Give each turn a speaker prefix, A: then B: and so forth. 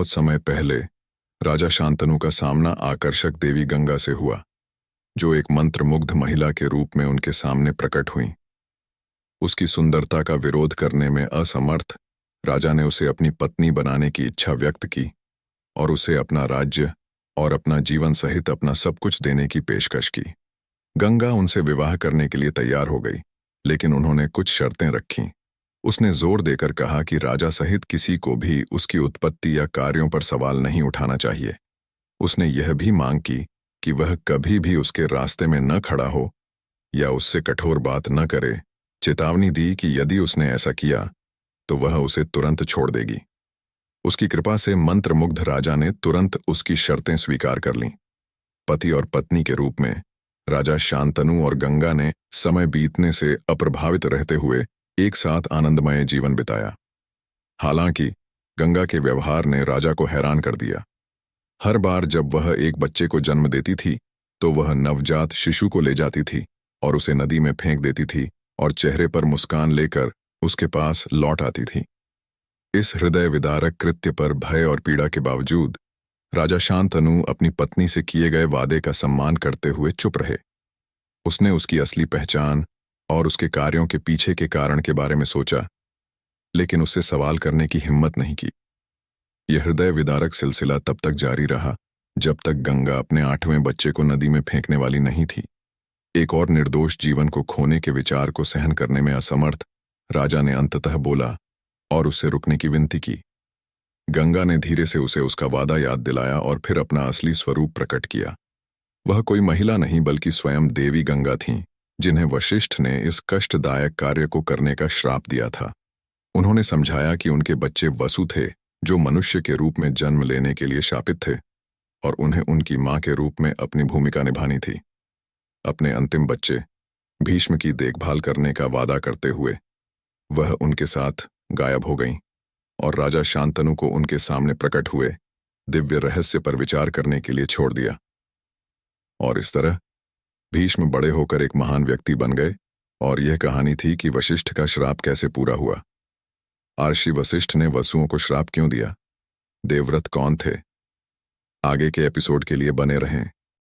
A: बहुत समय पहले राजा शांतनु का सामना आकर्षक देवी गंगा से हुआ, जो एक मंत्रमुग्ध महिला के रूप में उनके सामने प्रकट हुई। उसकी सुंदरता का विरोध करने में असमर्थ राजा ने उसे अपनी पत्नी बनाने की इच्छा व्यक्त की और उसे अपना राज्य और अपना जीवन सहित अपना सब कुछ देने की पेशकश की। गंगा उनसे विवाह करने के लिए तैयार हो गई, लेकिन उन्होंने कुछ शर्तें रखीं। उसने जोर देकर कहा कि राजा सहित किसी को भी उसकी उत्पत्ति या कार्यों पर सवाल नहीं उठाना चाहिए। उसने यह भी मांग की कि वह कभी भी उसके रास्ते में न खड़ा हो या उससे कठोर बात न करे। चेतावनी दी कि यदि उसने ऐसा किया तो वह उसे तुरंत छोड़ देगी। उसकी कृपा से मंत्रमुग्ध राजा ने तुरंत उसकी शर्तें स्वीकार कर लीं। पति और पत्नी के रूप में राजा शांतनु और गंगा ने समय बीतने से अप्रभावित रहते हुए एक साथ आनंदमय जीवन बिताया। हालांकि गंगा के व्यवहार ने राजा को हैरान कर दिया। हर बार जब वह एक बच्चे को जन्म देती थी तो वह नवजात शिशु को ले जाती थी और उसे नदी में फेंक देती थी और चेहरे पर मुस्कान लेकर उसके पास लौट आती थी। इस हृदय विदारक कृत्य पर भय और पीड़ा के बावजूद राजा शांतनु अपनी पत्नी से किए गए वादे का सम्मान करते हुए चुप रहे। उसने उसकी असली पहचान और उसके कार्यों के पीछे के कारण के बारे में सोचा, लेकिन उससे सवाल करने की हिम्मत नहीं की। यह हृदय विदारक सिलसिला तब तक जारी रहा जब तक गंगा अपने 8वें बच्चे को नदी में फेंकने वाली नहीं थी। एक और निर्दोष जीवन को खोने के विचार को सहन करने में असमर्थ राजा ने अंततः बोला और उससे रुकने की विनती की। गंगा ने धीरे से उसे उसका वादा याद दिलाया और फिर अपना असली स्वरूप प्रकट किया। वह कोई महिला नहीं बल्कि स्वयं देवी गंगा थीं, जिन्हें वशिष्ठ ने इस कष्टदायक कार्य को करने का श्राप दिया था। उन्होंने समझाया कि उनके बच्चे वसु थे, जो मनुष्य के रूप में जन्म लेने के लिए शापित थे, और उन्हें उनकी मां के रूप में अपनी भूमिका निभानी थी। अपने अंतिम बच्चे भीष्म की देखभाल करने का वादा करते हुए वह उनके साथ गायब हो गईं और राजा शांतनु को उनके सामने प्रकट हुए दिव्य रहस्य पर विचार करने के लिए छोड़ दिया। और इस तरह भीष्म बड़े होकर एक महान व्यक्ति बन गए। और यह कहानी थी कि वशिष्ठ का श्राप कैसे पूरा हुआ। आर्षि वशिष्ठ ने वसुओं को श्राप क्यों दिया? देवव्रत कौन थे? आगे के एपिसोड के लिए बने रहें।